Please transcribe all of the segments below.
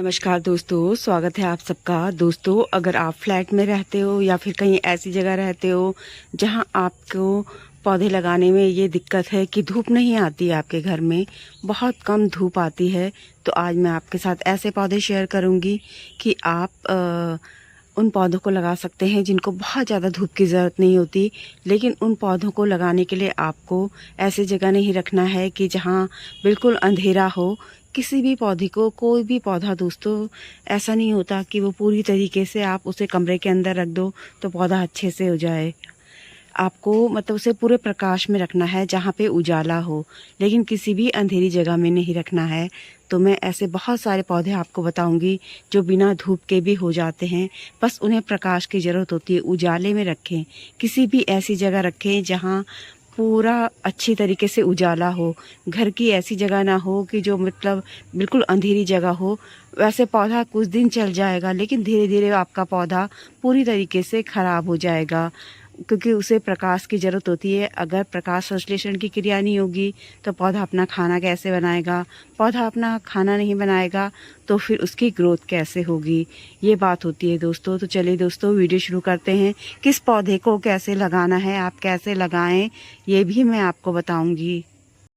नमस्कार दोस्तों, स्वागत है आप सबका। दोस्तों, अगर आप फ्लैट में रहते हो या फिर कहीं ऐसी जगह रहते हो जहां आपको पौधे लगाने में ये दिक्कत है कि धूप नहीं आती है, आपके घर में बहुत कम धूप आती है, तो आज मैं आपके साथ ऐसे पौधे शेयर करूंगी कि आप उन पौधों को लगा सकते हैं जिनको बहुत ज़्यादा धूप की ज़रूरत नहीं होती। लेकिन उन पौधों को लगाने के लिए आपको ऐसी जगह नहीं रखना है कि जहाँ बिल्कुल अंधेरा हो। किसी भी पौधे को, कोई भी पौधा दोस्तों, ऐसा नहीं होता कि वो पूरी तरीके से आप उसे कमरे के अंदर रख दो तो पौधा अच्छे से हो जाए। आपको मतलब उसे पूरे प्रकाश में रखना है जहाँ पे उजाला हो, लेकिन किसी भी अंधेरी जगह में नहीं रखना है। तो मैं ऐसे बहुत सारे पौधे आपको बताऊंगी जो बिना धूप के भी हो जाते हैं, बस उन्हें प्रकाश की ज़रूरत होती है। उजाले में रखें, किसी भी ऐसी जगह रखें जहाँ पूरा अच्छी तरीके से उजाला हो। घर की ऐसी जगह ना हो कि जो मतलब बिल्कुल अंधेरी जगह हो। वैसे पौधा कुछ दिन चल जाएगा, लेकिन धीरे धीरे आपका पौधा पूरी तरीके से ख़राब हो जाएगा, क्योंकि उसे प्रकाश की ज़रूरत होती है। अगर प्रकाश संश्लेषण की क्रिया नहीं होगी तो पौधा अपना खाना कैसे बनाएगा? पौधा अपना खाना नहीं बनाएगा तो फिर उसकी ग्रोथ कैसे होगी? ये बात होती है दोस्तों। तो चलिए दोस्तों, वीडियो शुरू करते हैं। किस पौधे को कैसे लगाना है, आप कैसे लगाएं, ये भी मैं आपको बताऊंगी।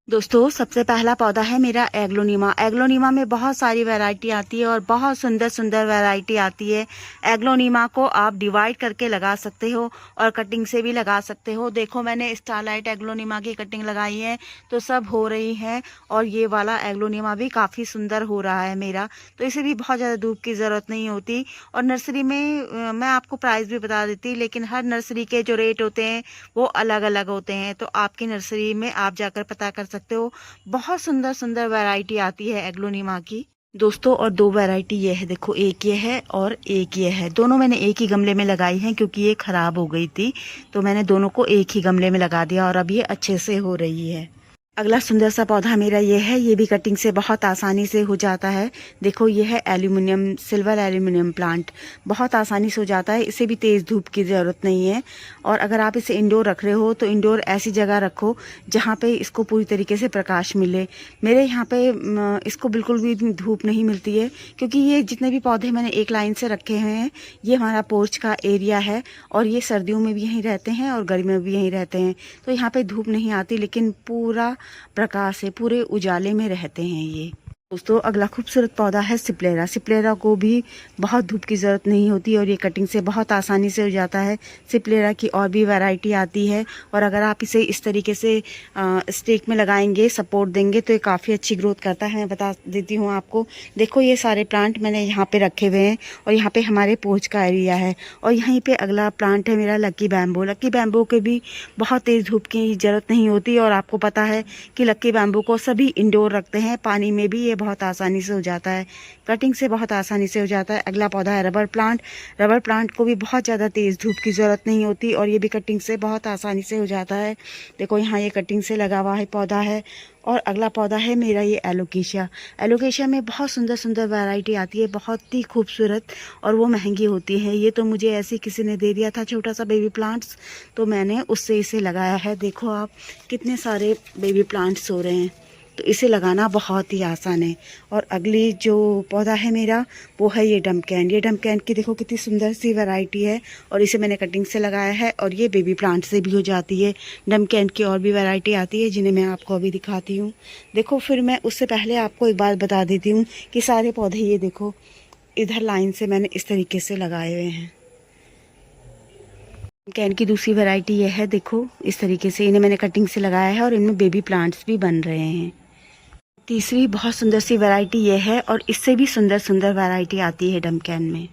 दोस्तों, सबसे पहला पौधा है मेरा एग्लोनिमा। एग्लोनिमा में बहुत सारी वैरायटी आती है और बहुत सुंदर सुंदर वैरायटी आती है। एग्लोनिमा को आप डिवाइड करके लगा सकते हो और कटिंग से भी लगा सकते हो। देखो, मैंने स्टारलाइट एग्लोनिमा की कटिंग लगाई है तो सब हो रही है, और ये वाला एग्लोनिमा भी काफ़ी सुंदर हो रहा है मेरा। तो इसे भी बहुत ज़्यादा धूप की ज़रूरत नहीं होती। और नर्सरी में मैं आपको प्राइस भी बता देती, लेकिन हर नर्सरी के जो रेट होते हैं वो अलग अलग होते हैं। तो आपकी नर्सरी में आप जाकर पता कर सकते हो। बहुत सुंदर सुंदर वैरायटी आती है एग्लोनिमा की दोस्तों। और दो वैरायटी ये है, देखो, एक ये है और एक ये है। दोनों मैंने एक ही गमले में लगाई हैं क्योंकि ये खराब हो गई थी, तो मैंने दोनों को एक ही गमले में लगा दिया और अब ये अच्छे से हो रही है। अगला सुंदर सा पौधा मेरा ये है। ये भी कटिंग से बहुत आसानी से हो जाता है। देखो, ये है एल्यूमिनियम, सिल्वर एल्यूमिनियम प्लांट। बहुत आसानी से हो जाता है, इसे भी तेज़ धूप की ज़रूरत नहीं है। और अगर आप इसे इंडोर रख रहे हो तो इंडोर ऐसी जगह रखो जहाँ पे इसको पूरी तरीके से प्रकाश मिले। मेरे यहाँ पे इसको बिल्कुल भी धूप नहीं मिलती है, क्योंकि ये जितने भी पौधे मैंने एक लाइन से रखे हुए हैं, ये हमारा पोर्च का एरिया है और ये सर्दियों में भी यहीं रहते हैं और गर्मियों में भी यहीं रहते हैं। तो यहाँ पे धूप नहीं आती, लेकिन पूरा प्रकाश से पूरे उजाले में रहते हैं ये दोस्तों। अगला खूबसूरत पौधा है सिप्लेरा। सिप्लेरा को भी बहुत धूप की ज़रूरत नहीं होती और ये कटिंग से बहुत आसानी से हो जाता है। सिप्लेरा की और भी वैरायटी आती है, और अगर आप इसे इस तरीके से स्टेक में लगाएंगे, सपोर्ट देंगे, तो ये काफ़ी अच्छी ग्रोथ करता है। मैं बता देती हूँ आपको। देखो, ये सारे प्लांट मैंने यहाँ पे रखे हुए हैं और यहाँ पे हमारे पोर्च का एरिया है। और यहीं पे अगला प्लांट है मेरा लकी बैम्बू। लकी बैम्बू के भी बहुत तेज़ धूप की ज़रूरत नहीं होती, और आपको पता है कि लकी बैम्बू को सभी इंडोर रखते हैं। पानी में भी ये बहुत आसानी से हो जाता है, कटिंग से बहुत आसानी से हो जाता है। अगला पौधा है रबर प्लांट। रबर प्लांट को भी बहुत ज़्यादा तेज़ धूप की ज़रूरत नहीं होती और ये भी कटिंग से बहुत आसानी से हो जाता है। देखो, यहाँ ये कटिंग से लगा हुआ है पौधा है। और अगला पौधा है मेरा ये एलोकेशिया। एलोकेशिया में बहुत सुंदर सुंदर वैरायटी आती है, बहुत ही खूबसूरत, और वो महंगी होती है। ये तो मुझे ऐसे किसी ने दे दिया था, छोटा सा बेबी प्लांट्स, तो मैंने उससे इसे लगाया है। देखो आप, कितने सारे बेबी प्लांट्स हो रहे हैं, तो इसे लगाना बहुत ही आसान है। और अगली जो पौधा है मेरा, वो है ये डमकैन। ये डमकैन की देखो कितनी सुंदर सी वैरायटी है, और इसे मैंने कटिंग से लगाया है, और ये बेबी प्लांट से भी हो जाती है। डमकैन की और भी वैरायटी आती है जिन्हें मैं आपको अभी दिखाती हूँ। देखो, फिर मैं उससे पहले आपको एक बात बता देती हूँ कि सारे पौधे ये देखो इधर लाइन से मैंने इस तरीके से लगाए हुए हैं। डमकैन की दूसरी वैरायटी ये है, देखो इस तरीके से इन्हें मैंने कटिंग से लगाया है और इनमें बेबी प्लांट्स भी बन रहे हैं। तीसरी बहुत सुंदर सी वैरायटी ये है, और इससे भी सुंदर सुंदर वैरायटी आती है डमकैन में।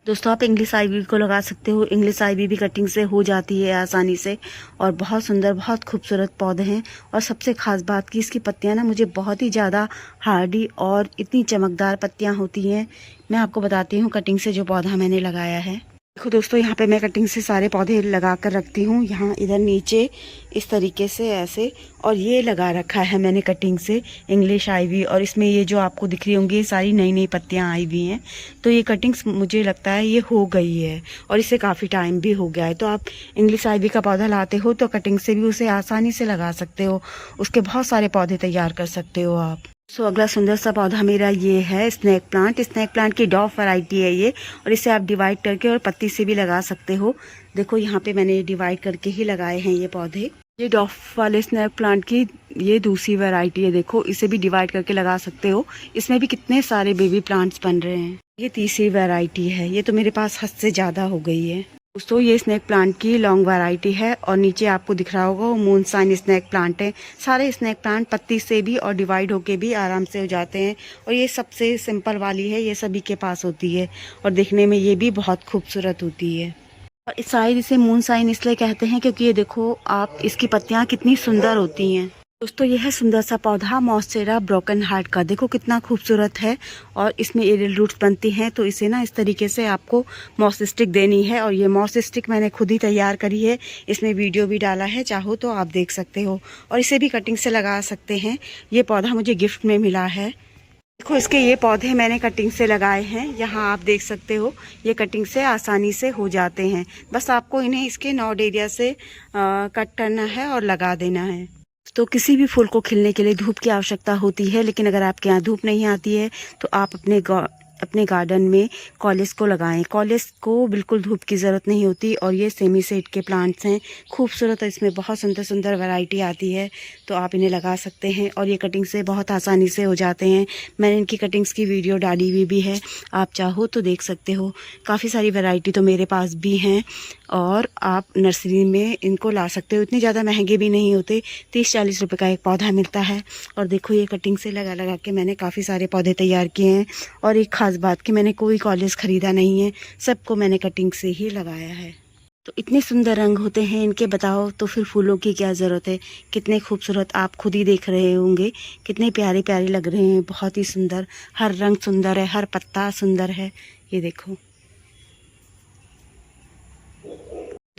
दोस्तों, आप इंग्लिश आइवी को लगा सकते हो। इंग्लिश आइवी भी कटिंग से हो जाती है आसानी से, और बहुत सुंदर, बहुत खूबसूरत पौधे हैं। और सबसे खास बात कि इसकी पत्तियां ना मुझे बहुत ही ज़्यादा हार्डी और इतनी चमकदार पत्तियां होती हैं। मैं आपको बताती हूँ कटिंग से जो पौधा मैंने लगाया है। देखो दोस्तों, यहाँ पे मैं कटिंग से सारे पौधे लगा कर रखती हूँ। यहाँ इधर नीचे इस तरीके से ऐसे, और ये लगा रखा है मैंने कटिंग से इंग्लिश आइवी। और इसमें ये जो आपको दिख रही होंगी, ये सारी नई नई पत्तियाँ आई हुई हैं। तो ये कटिंग्स मुझे लगता है ये हो गई है, और इसे काफ़ी टाइम भी हो गया है। तो आप इंग्लिश आइवी का पौधा लाते हो तो कटिंग से भी उसे आसानी से लगा सकते हो, उसके बहुत सारे पौधे तैयार कर सकते हो आप। सो अगला सुंदर सा पौधा मेरा ये है स्नेक प्लांट। स्नेक प्लांट की डॉफ वैरायटी है ये, और इसे आप डिवाइड करके और पत्ती से भी लगा सकते हो। देखो यहाँ पे मैंने डिवाइड करके ही लगाए हैं ये पौधे। ये डॉफ वाले स्नेक प्लांट की ये दूसरी वैरायटी है। देखो इसे भी डिवाइड करके लगा सकते हो। इसमें भी कितने सारे बेबी प्लांट्स बन रहे हैं। ये तीसरी वैरायटी है। ये तो मेरे पास हद से ज़्यादा हो गई है। दोस्तों ये स्नेक प्लांट की लॉन्ग वैरायटी है, और नीचे आपको दिख रहा होगा वो मूनशाइन स्नेक प्लांट है। सारे स्नेक प्लांट पत्ती से भी और डिवाइड होके भी आराम से हो जाते हैं, और ये सबसे सिंपल वाली है, ये सभी के पास होती है, और दिखने में ये भी बहुत खूबसूरत होती है। और शायद इसे मूनशाइन इसलिए कहते हैं क्योंकि ये देखो आप, इसकी पत्तियाँ कितनी सुंदर होती हैं। दोस्तों यह है सुंदर सा पौधा मॉन्स्टेरा ब्रोकन हार्ट का। देखो कितना खूबसूरत है, और इसमें एरियल रूट्स बनती हैं। तो इसे ना इस तरीके से आपको मॉस स्टिक देनी है, और ये मॉस स्टिक मैंने खुद ही तैयार करी है। इसमें वीडियो भी डाला है, चाहो तो आप देख सकते हो, और इसे भी कटिंग से लगा सकते हैं। ये पौधा मुझे गिफ्ट में मिला है। देखो इसके ये पौधे मैंने कटिंग से लगाए हैं। यहाँ आप देख सकते हो ये कटिंग से आसानी से हो जाते हैं। बस आपको इन्हें इसके नॉड एरिया से कट करना है और लगा देना है। तो किसी भी फूल को खिलने के लिए धूप की आवश्यकता होती है, लेकिन अगर आपके यहाँ धूप नहीं आती है तो आप अपने गार्डन में कॉलेज को लगाएं। कॉलेज को बिल्कुल धूप की ज़रूरत नहीं होती, और ये सेमी सेट के प्लांट्स हैं, खूबसूरत है। इसमें बहुत सुंदर सुंदर वैरायटी आती है, तो आप इन्हें लगा सकते हैं, और ये कटिंग से बहुत आसानी से हो जाते हैं। मैंने इनकी कटिंग्स की वीडियो डाली हुई भी है, आप चाहो तो देख सकते हो। काफ़ी सारी वैरायटी तो मेरे पास भी हैं, और आप नर्सरी में इनको ला सकते हो। इतने ज़्यादा महंगे भी नहीं होते, 30-40 रुपये का एक पौधा मिलता है। और देखो ये कटिंग से लगा लगा के मैंने काफ़ी सारे पौधे तैयार किए हैं। और एक ख़ास बात कि मैंने कोई कॉलेज ख़रीदा नहीं है, सबको मैंने कटिंग से ही लगाया है। तो इतने सुंदर रंग होते हैं इनके, बताओ तो फिर फूलों की क्या ज़रूरत है। कितने खूबसूरत, आप खुद ही देख रहे होंगे कितने प्यारे प्यारे लग रहे हैं, बहुत ही सुंदर। हर रंग सुंदर है, हर पत्ता सुंदर है। ये देखो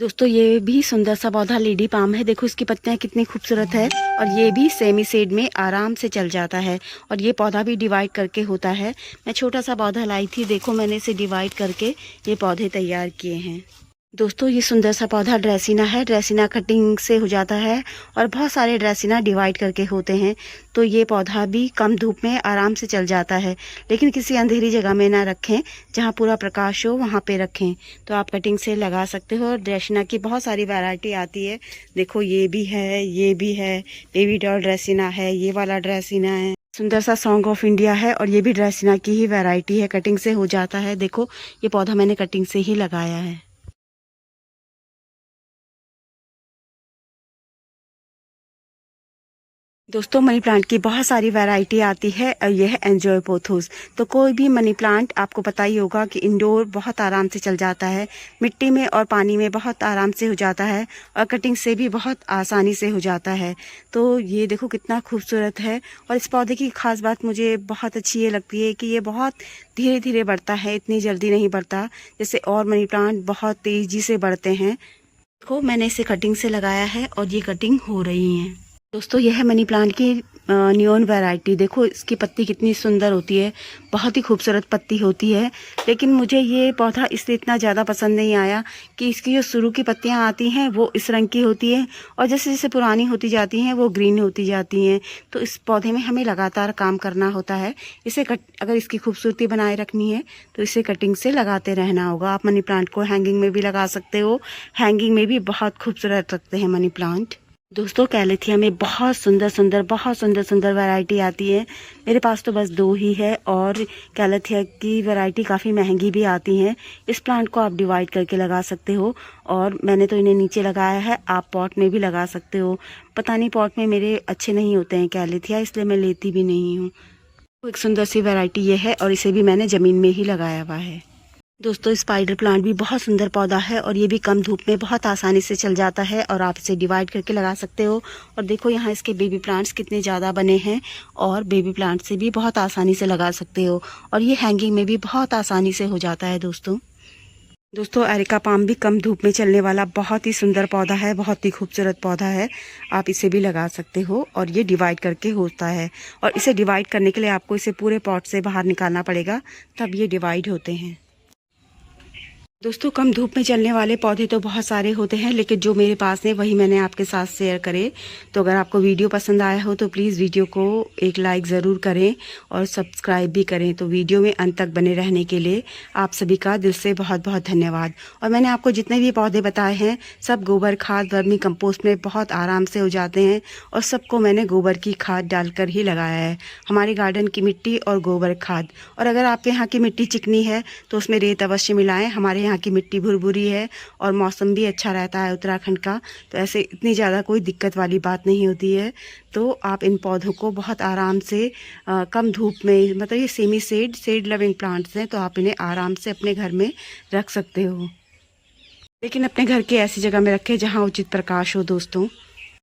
दोस्तों ये भी सुंदर सा पौधा लेडी पाम है। देखो इसकी पत्तियां कितनी खूबसूरत है, और ये भी सेमी शेड में आराम से चल जाता है। और ये पौधा भी डिवाइड करके होता है। मैं छोटा सा पौधा लाई थी, देखो मैंने इसे डिवाइड करके ये पौधे तैयार किए हैं। दोस्तों ये सुंदर सा पौधा ड्रेसिना है। ड्रेसिना कटिंग से हो जाता है, और बहुत सारे ड्रेसिना डिवाइड करके होते हैं। तो ये पौधा भी कम धूप में आराम से चल जाता है, लेकिन किसी अंधेरी जगह में ना रखें, जहाँ पूरा प्रकाश हो वहाँ पे रखें। तो आप कटिंग से लगा सकते हो। और ड्रेसिना की बहुत सारी वैरायटी आती है। देखो ये भी है, ये भी है, बेबी डॉल ड्रेसिना है, ये वाला ड्रेसिना है। सुंदर सा सॉन्ग ऑफ इंडिया है, और ये भी ड्रेसिना की ही वैरायटी है, कटिंग से हो जाता है। देखो ये पौधा मैंने कटिंग से ही लगाया है। दोस्तों मनी प्लांट की बहुत सारी वैरायटी आती है, और यह है एंजॉय पोथोस। तो कोई भी मनी प्लांट आपको पता ही होगा कि इंडोर बहुत आराम से चल जाता है, मिट्टी में और पानी में बहुत आराम से हो जाता है, और कटिंग से भी बहुत आसानी से हो जाता है। तो ये देखो कितना खूबसूरत है। और इस पौधे की खास बात मुझे बहुत अच्छी ये लगती है कि ये बहुत धीरे धीरे बढ़ता है, इतनी जल्दी नहीं बढ़ता जैसे और मनी प्लांट बहुत तेज़ी से बढ़ते हैं। देखो मैंने इसे कटिंग से लगाया है, और ये कटिंग हो रही है। दोस्तों यह है मनी प्लांट की नियॉन वैरायटी। देखो इसकी पत्ती कितनी सुंदर होती है, बहुत ही खूबसूरत पत्ती होती है। लेकिन मुझे ये पौधा इसलिए इतना ज़्यादा पसंद नहीं आया कि इसकी जो शुरू की पत्तियां आती हैं वो इस रंग की होती है, और जैसे जैसे पुरानी होती जाती हैं वो ग्रीन होती जाती हैं। तो इस पौधे में हमें लगातार काम करना होता है। इसे अगर इसकी खूबसूरती बनाए रखनी है तो इसे कटिंग से लगाते रहना होगा। आप मनी प्लांट को हैंगिंग में भी लगा सकते हो, हैंगिंग में भी बहुत खूबसूरत लगते हैं मनी प्लांट। दोस्तों कैलेथिया में बहुत सुंदर वैरायटी आती है। मेरे पास तो बस 2 ही है, और कैलेथिया की वैरायटी काफ़ी महंगी भी आती हैं। इस प्लांट को आप डिवाइड करके लगा सकते हो, और मैंने तो इन्हें नीचे लगाया है, आप पॉट में भी लगा सकते हो। पता नहीं पॉट में मेरे अच्छे नहीं होते हैं कैलेथिया, इसलिए मैं लेती भी नहीं हूँ। एक सुंदर सी वैरायटी ये है, और इसे भी मैंने ज़मीन में ही लगाया हुआ है। दोस्तों स्पाइडर प्लांट भी बहुत सुंदर पौधा है, और ये भी कम धूप में बहुत आसानी से चल जाता है, और आप इसे डिवाइड करके लगा सकते हो। और देखो यहाँ इसके बेबी प्लांट्स कितने ज़्यादा बने हैं, और बेबी प्लांट से भी बहुत आसानी से लगा सकते हो, और ये हैंगिंग में भी बहुत आसानी से हो जाता है। दोस्तों एरिका पाम भी कम धूप में चलने वाला बहुत ही सुंदर पौधा है, बहुत ही खूबसूरत पौधा है। आप इसे भी लगा सकते हो, और ये डिवाइड करके होता है। और इसे डिवाइड करने के लिए आपको इसे पूरे पॉट से बाहर निकालना पड़ेगा, तब ये डिवाइड होते हैं। दोस्तों, कम धूप में चलने वाले पौधे तो बहुत सारे होते हैं, लेकिन जो मेरे पास हैं वही मैंने आपके साथ शेयर करे। तो अगर आपको वीडियो पसंद आया हो तो प्लीज़ वीडियो को एक लाइक ज़रूर करें और सब्सक्राइब भी करें। तो वीडियो में अंत तक बने रहने के लिए आप सभी का दिल से बहुत बहुत धन्यवाद। और मैंने आपको जितने भी पौधे बताए हैं सब गोबर खाद वर्मी कंपोस्ट में बहुत आराम से हो जाते हैं, और सबको मैंने गोबर की खाद डालकर ही लगाया है। हमारे गार्डन की मिट्टी और गोबर खाद। और अगर आपके यहाँ की मिट्टी चिकनी है तो उसमें रेत अवश्य मिलाएं। हमारे यहाँ की मिट्टी भुरभुरी है और मौसम भी अच्छा रहता है उत्तराखंड का, तो ऐसे इतनी ज़्यादा कोई दिक्कत वाली बात नहीं होती है। तो आप इन पौधों को बहुत आराम से कम धूप में, मतलब ये सेमी शेड लविंग प्लांट्स हैं, तो आप इन्हें आराम से अपने घर में रख सकते हो, लेकिन अपने घर की ऐसी जगह में रखें जहाँ उचित प्रकाश हो दोस्तों।